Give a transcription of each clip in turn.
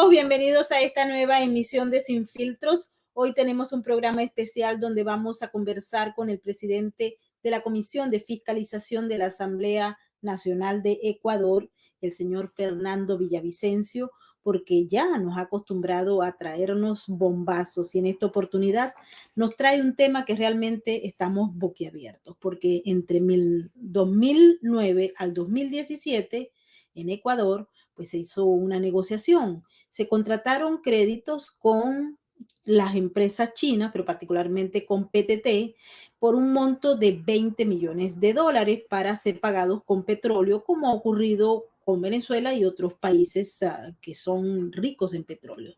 amigos, bienvenidos a esta nueva emisión de Sin Filtros. Hoy tenemos un programa especial donde vamos a conversar con el presidente de la Comisión de Fiscalización de la Asamblea Nacional de Ecuador, el señor Fernando Villavicencio, porque ya nos ha acostumbrado a traernos bombazos y en esta oportunidad nos trae un tema que realmente estamos boquiabiertos, porque entre 2009 al 2017 en Ecuador pues se hizo una negociación. Se contrataron créditos con las empresas chinas, pero particularmente con PTT, por un monto de $20 millones para ser pagados con petróleo, como ha ocurrido con Venezuela y otros países que son ricos en petróleo.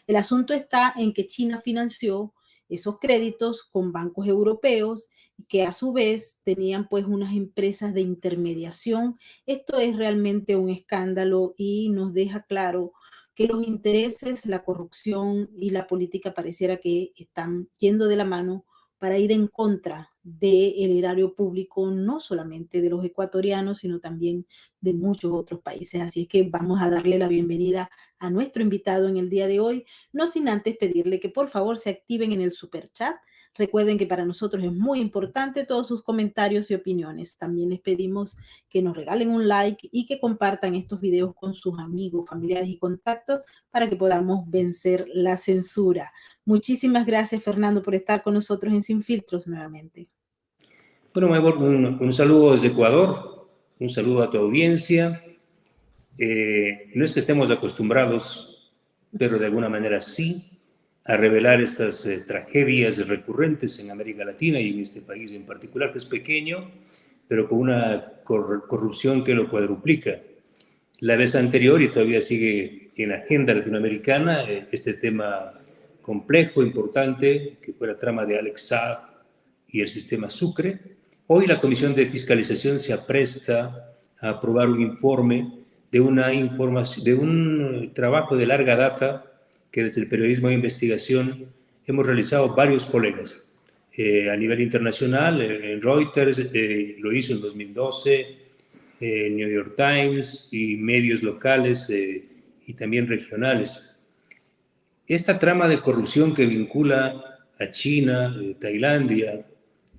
El asunto está en que China financió esos créditos con bancos europeos que a su vez tenían pues unas empresas de intermediación. Esto es realmente un escándalo y nos deja claro que los intereses, la corrupción y la política pareciera que están yendo de la mano para ir en contra del erario público, no solamente de los ecuatorianos, sino también de muchos otros países. Así es que vamos a darle la bienvenida a nuestro invitado en el día de hoy, no sin antes pedirle que por favor se activen en el super chat. Recuerden que para nosotros es muy importante todos sus comentarios y opiniones. También les pedimos que nos regalen un like y que compartan estos videos con sus amigos, familiares y contactos para que podamos vencer la censura. Muchísimas gracias, Fernando, por estar con nosotros en Sin Filtros nuevamente. Bueno, Maybor, un saludo desde Ecuador, un saludo a tu audiencia. No es que estemos acostumbrados, pero de alguna manera sí, a revelar estas tragedias recurrentes en América Latina y en este país en particular, que es pequeño, pero con una corrupción que lo cuadruplica. La vez anterior, y todavía sigue en la agenda latinoamericana, este tema complejo, importante, que fue la trama de Alex Saab y el sistema Sucre. Hoy la Comisión de Fiscalización se apresta a aprobar un informe de un trabajo de larga data que desde el periodismo de investigación hemos realizado varios colegas. A nivel internacional, en Reuters lo hizo en 2012, New York Times y medios locales y también regionales. Esta trama de corrupción que vincula a China, Tailandia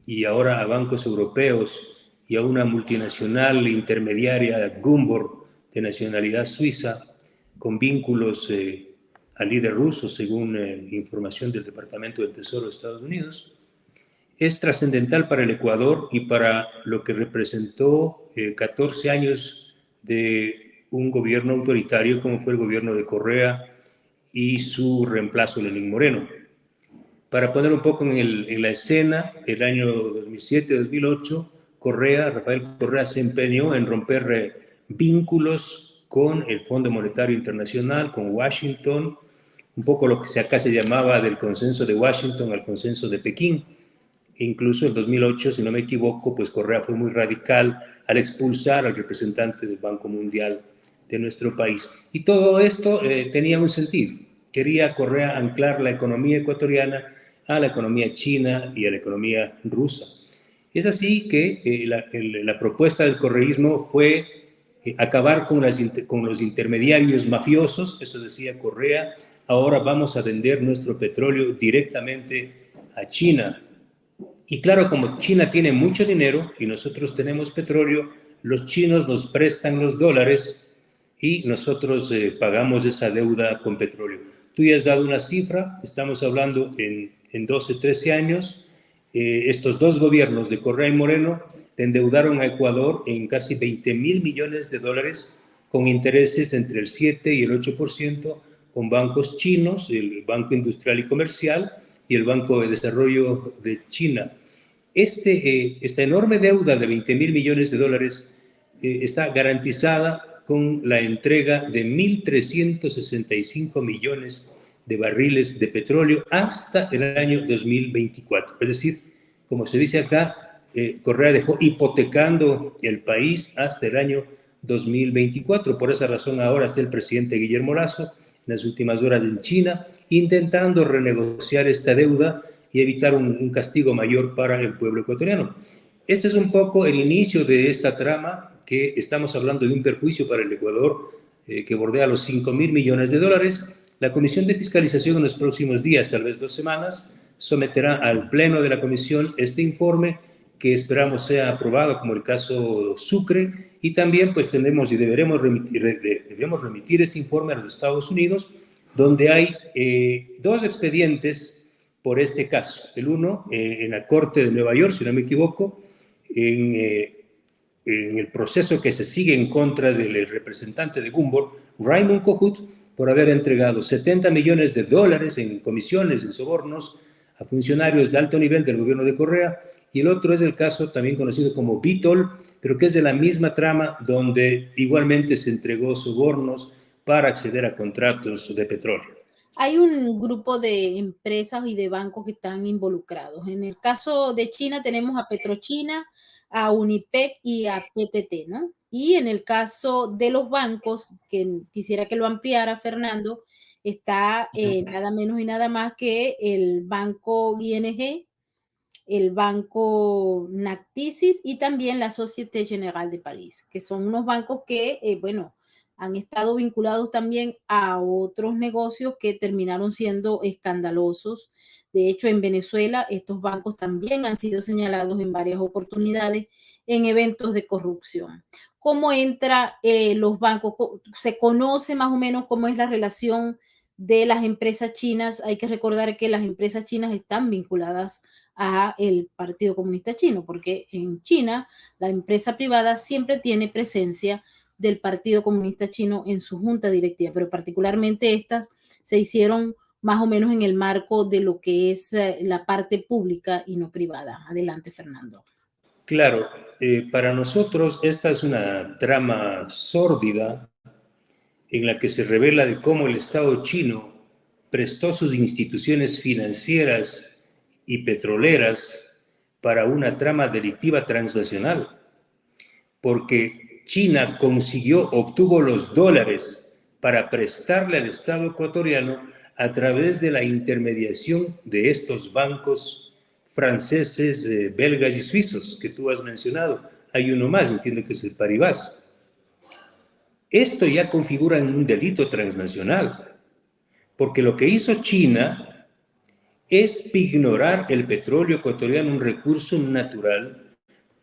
y ahora a bancos europeos y a una multinacional intermediaria, Gumbor, de nacionalidad suiza, con vínculos al líder ruso, según información del Departamento del Tesoro de Estados Unidos, es trascendental para el Ecuador y para lo que representó 14 años de un gobierno autoritario como fue el gobierno de Correa y su reemplazo, Lenín Moreno. Para poner un poco en la escena, el año 2007-2008, Rafael Correa se empeñó en romper vínculos con el Fondo Monetario Internacional, con Washington, un poco lo que acá se llamaba del consenso de Washington al consenso de Pekín. Incluso en 2008, si no me equivoco, pues Correa fue muy radical al expulsar al representante del Banco Mundial de nuestro país. Y todo esto tenía un sentido. Quería Correa anclar la economía ecuatoriana a la economía china y a la economía rusa. Es así que la propuesta del correísmo fue acabar con los intermediarios mafiosos, eso decía Correa. Ahora vamos a vender nuestro petróleo directamente a China. Y claro, como China tiene mucho dinero y nosotros tenemos petróleo, los chinos nos prestan los dólares y nosotros pagamos esa deuda con petróleo. Tú ya has dado una cifra, estamos hablando en 12, 13 años. Estos dos gobiernos de Correa y Moreno endeudaron a Ecuador en casi $20,000 millones con intereses entre el 7 y el 8%, con bancos chinos, el Banco Industrial y Comercial y el Banco de Desarrollo de China. Esta enorme deuda de $20,000 millones está garantizada con la entrega de 1.365 millones de barriles de petróleo hasta el año 2024. Es decir, como se dice acá, Correa dejó hipotecando el país hasta el año 2024. Por esa razón ahora está el presidente Guillermo Lasso en las últimas horas en China, intentando renegociar esta deuda y evitar un castigo mayor para el pueblo ecuatoriano. Este es un poco el inicio de esta trama, que estamos hablando de un perjuicio para el Ecuador que bordea los 5.000 millones de dólares. La Comisión de Fiscalización en los próximos días, tal vez 2 semanas, someterá al Pleno de la Comisión este informe que esperamos sea aprobado, como el caso Sucre, y también pues tendremos y debemos remitir este informe a los Estados Unidos, donde hay 2 expedientes por este caso. El uno en la Corte de Nueva York, si no me equivoco, en el proceso que se sigue en contra del representante de Gumbor, Raymond Kohut, por haber entregado 70 millones de dólares en comisiones, en sobornos, a funcionarios de alto nivel del gobierno de Correa, y el otro es el caso también conocido como Vitol, pero que es de la misma trama, donde igualmente se entregó sobornos para acceder a contratos de petróleo. Hay un grupo de empresas y de bancos que están involucrados. En el caso de China tenemos a Petrochina, a Unipec y a PTT, ¿no? Y en el caso de los bancos, que quisiera que lo ampliara Fernando, está nada menos y nada más que el banco ING, el banco Nactisis y también la Société Générale de París, que son unos bancos que, bueno, han estado vinculados también a otros negocios que terminaron siendo escandalosos. De hecho, en Venezuela, estos bancos también han sido señalados en varias oportunidades en eventos de corrupción. ¿Cómo entra los bancos? ¿Se conoce más o menos cómo es la relación de las empresas chinas? Hay que recordar que las empresas chinas están vinculadas a el Partido Comunista Chino, porque en China la empresa privada siempre tiene presencia del Partido Comunista Chino en su junta directiva, pero particularmente estas se hicieron más o menos en el marco de lo que es la parte pública y no privada. Adelante, Fernando. Claro, para nosotros esta es una trama sórdida en la que se revela de cómo el Estado chino prestó sus instituciones financieras y petroleras para una trama delictiva transnacional, porque China obtuvo los dólares para prestarle al Estado ecuatoriano a través de la intermediación de estos bancos franceses, belgas y suizos que tú has mencionado. Hay uno más, entiendo que es el Paribas. Esto ya configura un delito transnacional, porque lo que hizo China es ignorar el petróleo ecuatoriano, un recurso natural,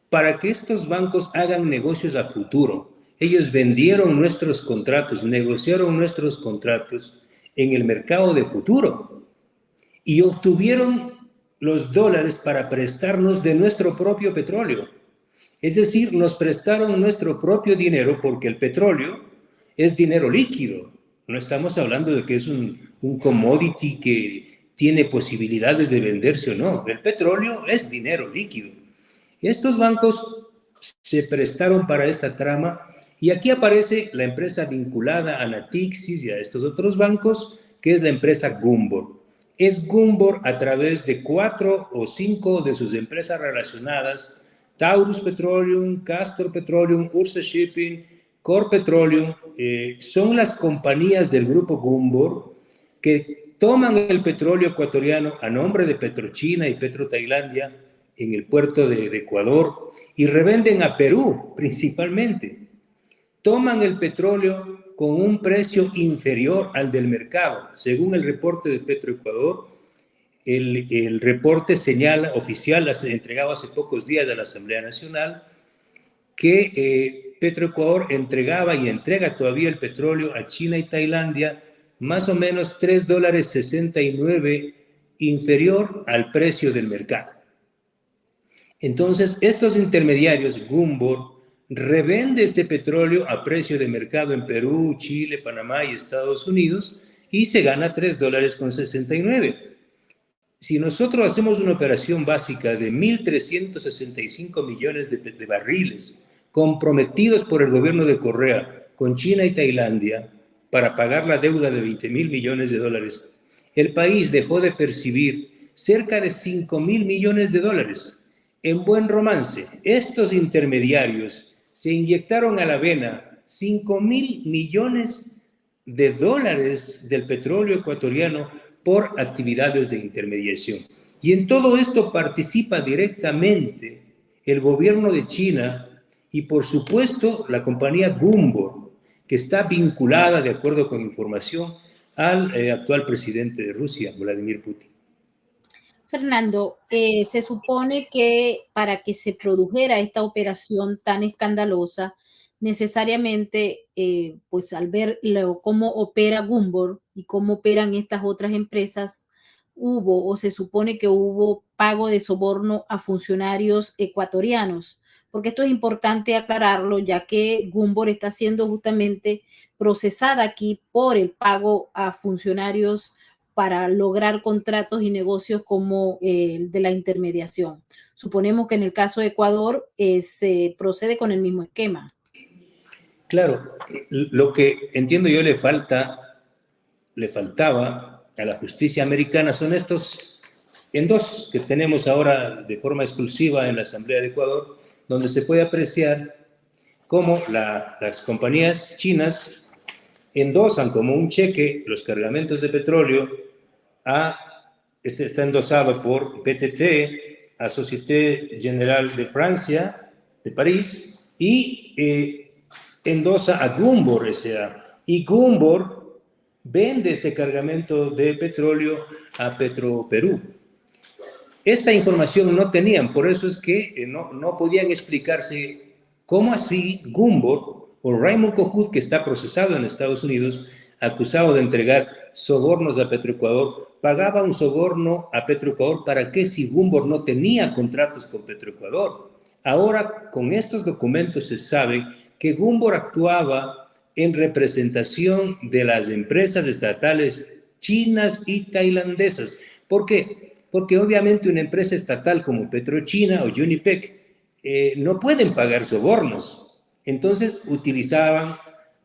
para que estos bancos hagan negocios a futuro. Ellos vendieron nuestros contratos, negociaron nuestros contratos en el mercado de futuro y obtuvieron los dólares para prestarnos de nuestro propio petróleo. Es decir, nos prestaron nuestro propio dinero porque el petróleo es dinero líquido. No estamos hablando de que es un commodity que tiene posibilidades de venderse o no. El petróleo es dinero líquido. Estos bancos se prestaron para esta trama y aquí aparece la empresa vinculada a Natixis y a estos otros bancos, que es la empresa Gumbor. Es Gumbor a través de 4 o 5 de sus empresas relacionadas, Taurus Petroleum, Castor Petroleum, Ursa Shipping, Core Petroleum, son las compañías del grupo Gumbor que toman el petróleo ecuatoriano a nombre de Petrochina y Petrotailandia en el puerto de Ecuador y revenden a Perú principalmente. Toman el petróleo con un precio inferior al del mercado. Según el reporte de Petroecuador, el reporte señala, oficial, entregado hace pocos días a la Asamblea Nacional, que Petroecuador entregaba y entrega todavía el petróleo a China y Tailandia más o menos $3.69 inferior al precio del mercado. Entonces, estos intermediarios, Gumbor, revende ese petróleo a precio de mercado en Perú, Chile, Panamá y Estados Unidos y se gana $3.69. Si nosotros hacemos una operación básica de 1.365 millones de barriles comprometidos por el gobierno de Correa con China y Tailandia para pagar la deuda de 20.000 millones de dólares, el país dejó de percibir cerca de 5.000 millones de dólares. En buen romance, estos intermediarios se inyectaron a la vena 5.000 millones de dólares del petróleo ecuatoriano por actividades de intermediación. Y en todo esto participa directamente el gobierno de China y, por supuesto, la compañía Gumbor, que está vinculada, de acuerdo con información, al actual presidente de Rusia, Vladimir Putin. Fernando, se supone que para que se produjera esta operación tan escandalosa, necesariamente, pues al ver cómo opera Gumbor y cómo operan estas otras empresas, hubo o se supone que hubo pago de soborno a funcionarios ecuatorianos, porque esto es importante aclararlo, ya que Gumbor está siendo justamente procesada aquí por el pago a funcionarios para lograr contratos y negocios como el de la intermediación. Suponemos que en el caso de Ecuador se procede con el mismo esquema. Claro, lo que entiendo yo le faltaba a la justicia americana son estos endosos que tenemos ahora de forma exclusiva en la Asamblea de Ecuador, donde se puede apreciar cómo las compañías chinas endosan como un cheque los cargamentos de petróleo está endosado por PTT, a Société Générale de Francia, de París, y endosa a Gumbor S.A. Y Gumbor vende este cargamento de petróleo a Petroperú. Esta información no tenían, por eso es que no podían explicarse cómo así Gumbor o Raymond Cojut, que está procesado en Estados Unidos, acusado de entregar sobornos a Petroecuador, pagaba un soborno a Petroecuador. ¿Para qué si Gumbor no tenía contratos con Petroecuador? Ahora, con estos documentos se sabe que Gumbor actuaba en representación de las empresas estatales chinas y tailandesas. ¿Por qué? Porque obviamente una empresa estatal como Petrochina o Unipec no pueden pagar sobornos. Entonces utilizaban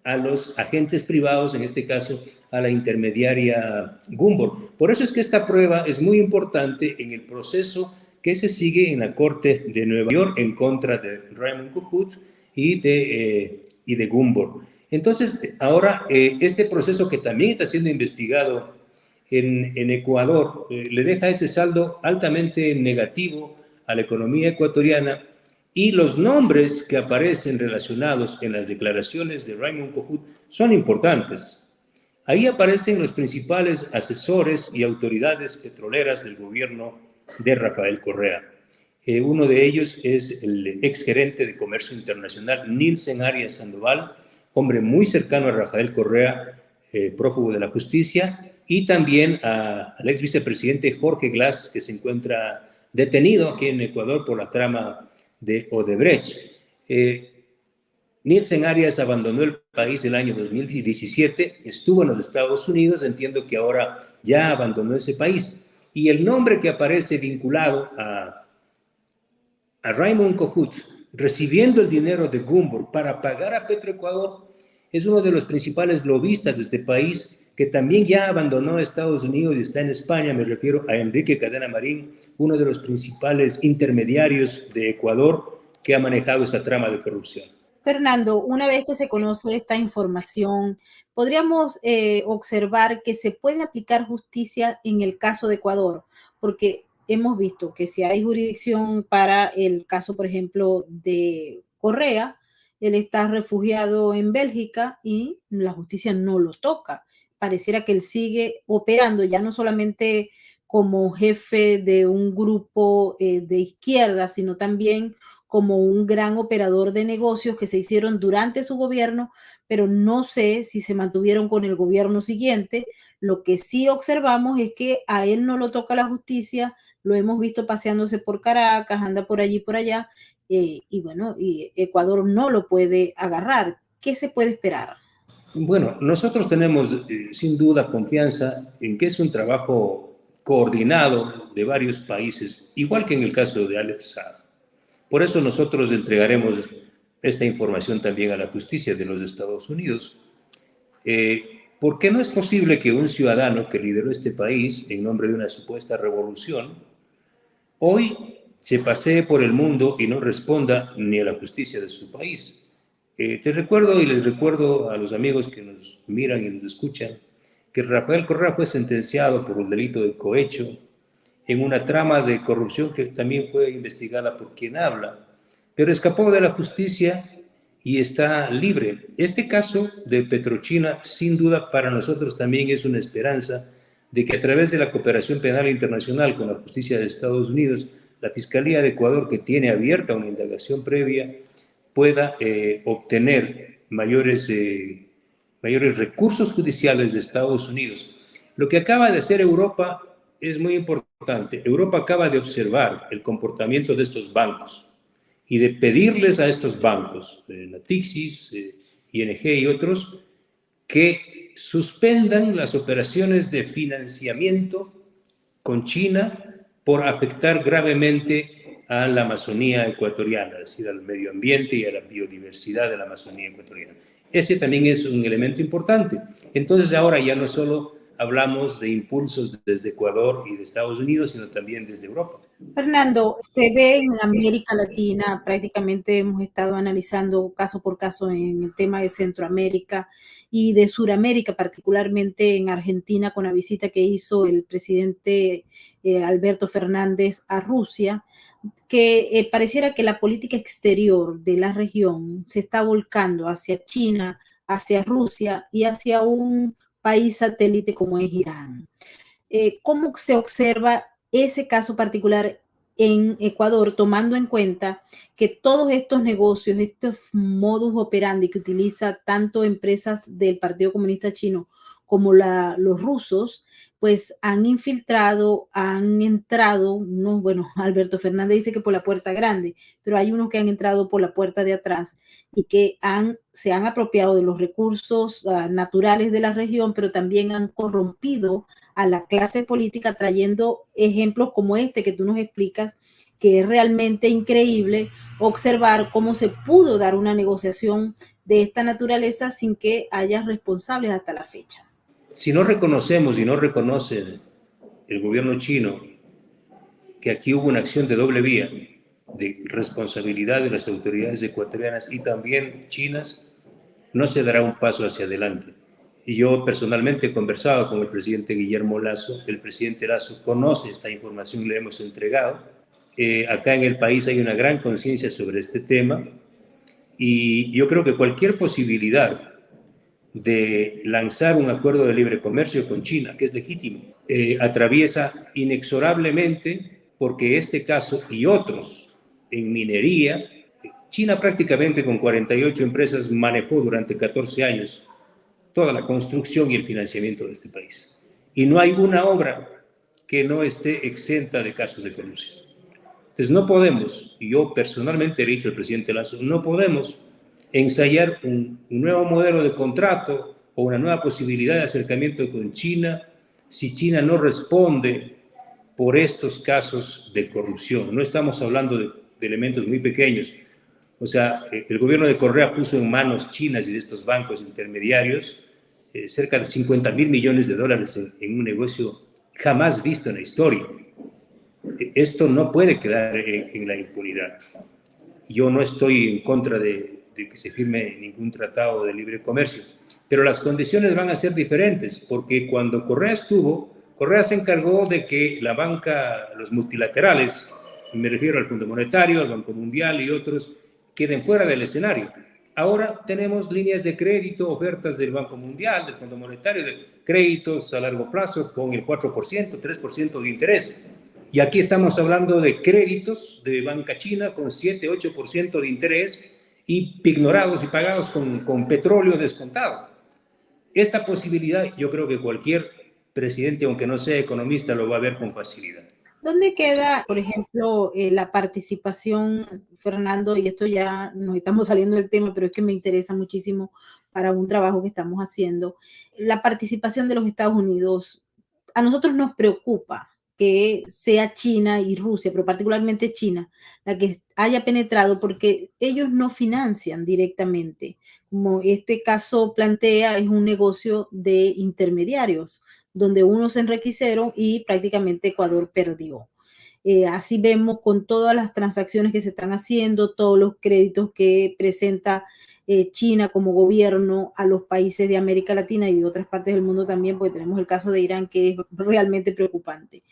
a los agentes privados, en este caso a la intermediaria Gumbor. Por eso es que esta prueba es muy importante en el proceso que se sigue en la Corte de Nueva York en contra de Raymond Cojut y de Gumbor. Entonces, ahora este proceso que también está siendo investigado en Ecuador le deja este saldo altamente negativo a la economía ecuatoriana, y los nombres que aparecen relacionados en las declaraciones de Raymond Cojut son importantes. Ahí aparecen los principales asesores y autoridades petroleras del gobierno de Rafael Correa. Uno de ellos es el exgerente de Comercio Internacional, Nielsen Arias Sandoval, hombre muy cercano a Rafael Correa, prófugo de la justicia, y también al ex vicepresidente Jorge Glass, que se encuentra detenido aquí en Ecuador por la trama de Odebrecht. Nielsen Arias abandonó el país el año 2017, estuvo en los Estados Unidos, entiendo que ahora ya abandonó ese país. Y el nombre que aparece vinculado a Raymond Cojut, recibiendo el dinero de Gumbor para pagar a Petroecuador, es uno de los principales lobistas de este país, que también ya abandonó Estados Unidos y está en España. Me refiero a Enrique Cadena Marín, uno de los principales intermediarios de Ecuador que ha manejado esta trama de corrupción. Fernando, una vez que se conoce esta información, podríamos observar que se puede aplicar justicia en el caso de Ecuador, porque hemos visto que si hay jurisdicción para el caso, por ejemplo, de Correa, él está refugiado en Bélgica y la justicia no lo toca. Pareciera que él sigue operando ya no solamente como jefe de un grupo de izquierda, sino también como un gran operador de negocios que se hicieron durante su gobierno, pero no sé si se mantuvieron con el gobierno siguiente. Lo que sí observamos es que a él no lo toca la justicia, lo hemos visto paseándose por Caracas, anda por allí, por allá, y bueno, y Ecuador no lo puede agarrar. ¿Qué se puede esperar? Bueno, nosotros tenemos sin duda confianza en que es un trabajo coordinado de varios países, igual que en el caso de Alex Saab. Por eso nosotros entregaremos esta información también a la justicia de los Estados Unidos, porque no es posible que un ciudadano que lideró este país en nombre de una supuesta revolución, hoy se pasee por el mundo y no responda ni a la justicia de su país. Te recuerdo y les recuerdo a los amigos que nos miran y nos escuchan que Rafael Correa fue sentenciado por el delito de cohecho en una trama de corrupción que también fue investigada por quien habla, pero escapó de la justicia y está libre. Este caso de Petrochina, sin duda, para nosotros también es una esperanza de que a través de la cooperación penal internacional con la justicia de Estados Unidos, la Fiscalía de Ecuador, que tiene abierta una indagación previa, pueda obtener mayores recursos judiciales de Estados Unidos. Lo que acaba de hacer Europa es muy importante. Europa acaba de observar el comportamiento de estos bancos y de pedirles a estos bancos, Natixis, ING y otros, que suspendan las operaciones de financiamiento con China por afectar gravemente a la Amazonía ecuatoriana, es decir, al medio ambiente y a la biodiversidad de la Amazonía ecuatoriana. Ese también es un elemento importante. Entonces ahora ya no solo hablamos de impulsos desde Ecuador y de Estados Unidos, sino también desde Europa. Fernando, se ve en América Latina, prácticamente hemos estado analizando caso por caso en el tema de Centroamérica y de Suramérica, particularmente en Argentina, con la visita que hizo el presidente Alberto Fernández a Rusia, que pareciera que la política exterior de la región se está volcando hacia China, hacia Rusia y hacia un país satélite como es Irán. ¿Cómo se observa ese caso particular en Ecuador, tomando en cuenta que todos estos negocios, estos modus operandi que utiliza tanto empresas del Partido Comunista Chino como los rusos, pues han infiltrado, han entrado, no, bueno, Alberto Fernández dice que por la puerta grande, pero hay unos que han entrado por la puerta de atrás y que se han apropiado de los recursos naturales de la región, pero también han corrompido a la clase política, trayendo ejemplos como este que tú nos explicas, que es realmente increíble observar cómo se pudo dar una negociación de esta naturaleza sin que haya responsables hasta la fecha. Si no reconocemos y no reconoce el gobierno chino que aquí hubo una acción de doble vía, de responsabilidad de las autoridades ecuatorianas y también chinas, no se dará un paso hacia adelante. Y yo personalmente he conversado con el presidente Guillermo Lasso. El presidente Lasso conoce esta información y le hemos entregado. Acá en el país hay una gran conciencia sobre este tema y yo creo que cualquier posibilidad de lanzar un acuerdo de libre comercio con China, que es legítimo, atraviesa inexorablemente, porque este caso y otros en minería, China prácticamente con 48 empresas manejó durante 14 años toda la construcción y el financiamiento de este país. Y no hay una obra que no esté exenta de casos de corrupción. Entonces no podemos, y yo personalmente he dicho al presidente Lasso, no podemos ensayar un nuevo modelo de contrato o una nueva posibilidad de acercamiento con China si China no responde por estos casos de corrupción. No estamos hablando de elementos muy pequeños. O sea, el gobierno de Correa puso en manos chinas y de estos bancos intermediarios cerca de 50.000 millones de dólares en un negocio jamás visto en la historia. Esto no puede quedar en la impunidad. Yo no estoy en contra de que se firme ningún tratado de libre comercio, pero las condiciones van a ser diferentes, porque cuando Correa estuvo, Correa se encargó de que la banca, los multilaterales, me refiero al Fondo Monetario, al Banco Mundial y otros, queden fuera del escenario. Ahora tenemos líneas de crédito, ofertas del Banco Mundial, del Fondo Monetario, de créditos a largo plazo con el 4%, 3% de interés. Y aquí estamos hablando de créditos de banca china con 7, 8% de interés y pignorados y pagados con petróleo descontado. Esta posibilidad yo creo que cualquier presidente, aunque no sea economista, lo va a ver con facilidad. ¿Dónde queda, por ejemplo, la participación, Fernando? Y esto ya nos estamos saliendo del tema, pero es que me interesa muchísimo para un trabajo que estamos haciendo. La participación de los Estados Unidos, a nosotros nos preocupa que sea China y Rusia, pero particularmente China, la que haya penetrado, porque ellos no financian directamente. Como este caso plantea, es un negocio de intermediarios donde unos se enriquecieron y prácticamente Ecuador perdió. Así vemos con todas las transacciones que se están haciendo, todos los créditos que presenta China como gobierno a los países de América Latina y de otras partes del mundo también, porque tenemos el caso de Irán que es realmente preocupante.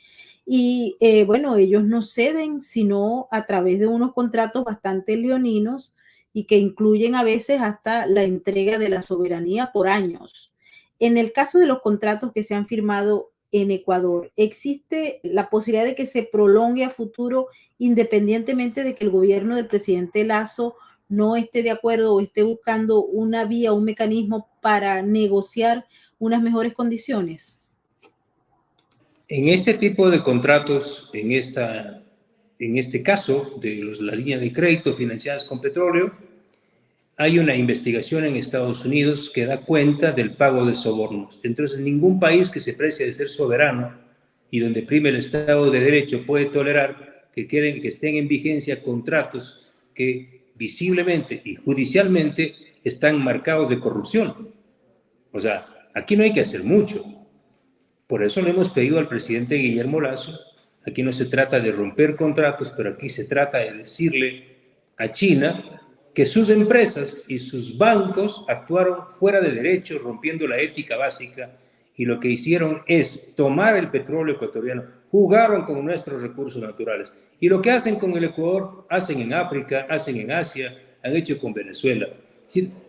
Y bueno, ellos no ceden sino a través de unos contratos bastante leoninos y que incluyen a veces hasta la entrega de la soberanía por años. En el caso de los contratos que se han firmado en Ecuador, ¿existe la posibilidad de que se prolongue a futuro independientemente de que el gobierno del presidente Lasso no esté de acuerdo o esté buscando una vía, un mecanismo para negociar unas mejores condiciones? En este tipo de contratos, en este caso de la línea de crédito financiadas con petróleo, hay una investigación en Estados Unidos que da cuenta del pago de sobornos. Entonces, ningún país que se precie de ser soberano y donde prime el Estado de Derecho puede tolerar que estén en vigencia contratos que visiblemente y judicialmente están marcados de corrupción. O sea, aquí no hay que hacer mucho. Por eso le hemos pedido al presidente Guillermo Lasso, aquí no se trata de romper contratos, pero aquí se trata de decirle a China que sus empresas y sus bancos actuaron fuera de derecho, rompiendo la ética básica, y lo que hicieron es tomar el petróleo ecuatoriano, jugaron con nuestros recursos naturales. Y lo que hacen con el Ecuador, hacen en África, hacen en Asia, han hecho con Venezuela.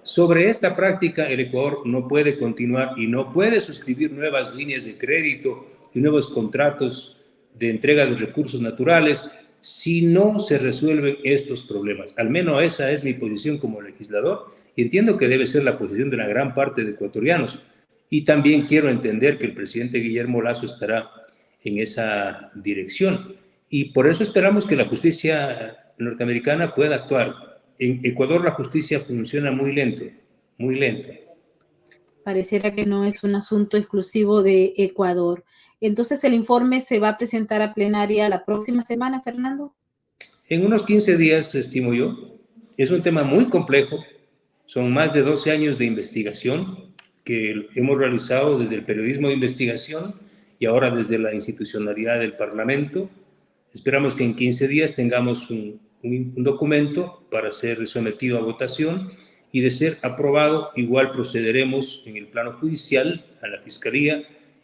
Sobre esta práctica, el Ecuador no puede continuar y no puede suscribir nuevas líneas de crédito y nuevos contratos de entrega de recursos naturales si no se resuelven estos problemas. Al menos esa es mi posición como legislador y entiendo que debe ser la posición de una gran parte de ecuatorianos. Y también quiero entender que el presidente Guillermo Lasso estará en esa dirección. Y por eso esperamos que la justicia norteamericana pueda actuar. En Ecuador la justicia funciona muy lento, muy lento. Pareciera que no es un asunto exclusivo de Ecuador. Entonces, ¿el informe se va a presentar a plenaria la próxima semana, Fernando? En unos 15 días, estimo yo. Es un tema muy complejo. Son más de 12 años de investigación que hemos realizado desde el periodismo de investigación y ahora desde la institucionalidad del Parlamento. Esperamos que en 15 días tengamos un documento para ser sometido a votación y de ser aprobado, igual procederemos en el plano judicial a la Fiscalía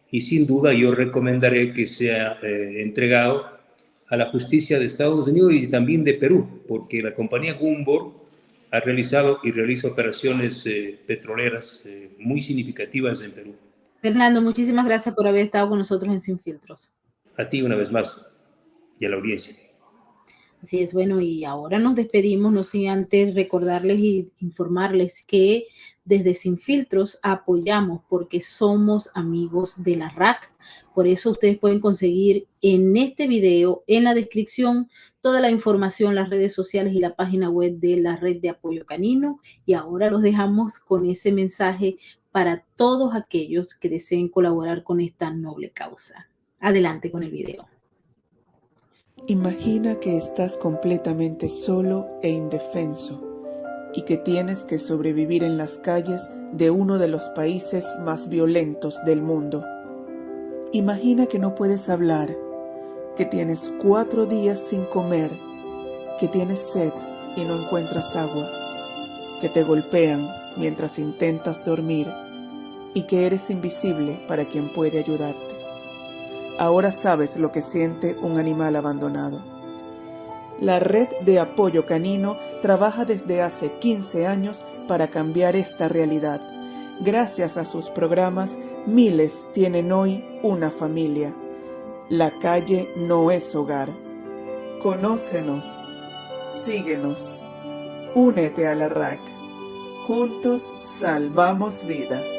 y sin duda yo recomendaré que sea entregado a la justicia de Estados Unidos y también de Perú, porque la compañía Gunvor ha realizado y realiza operaciones petroleras muy significativas en Perú. Fernando, muchísimas gracias por haber estado con nosotros en Sin Filtros. A ti una vez más y a la audiencia. Así es, bueno, y ahora nos despedimos, no sin antes recordarles y informarles que desde Sin Filtros apoyamos porque somos amigos de la RAC. Por eso ustedes pueden conseguir en este video, en la descripción, toda la información, las redes sociales y la página web de la Red de Apoyo Canino. Y ahora los dejamos con ese mensaje para todos aquellos que deseen colaborar con esta noble causa. Adelante con el video. Imagina que estás completamente solo e indefenso y que tienes que sobrevivir en las calles de uno de los países más violentos del mundo. Imagina que no puedes hablar, que tienes 4 días sin comer, que tienes sed y no encuentras agua, que te golpean mientras intentas dormir y que eres invisible para quien puede ayudarte. Ahora sabes lo que siente un animal abandonado. La Red de Apoyo Canino trabaja desde hace 15 años para cambiar esta realidad. Gracias a sus programas, miles tienen hoy una familia. La calle no es hogar. Conócenos, síguenos, únete a la RAC. Juntos salvamos vidas.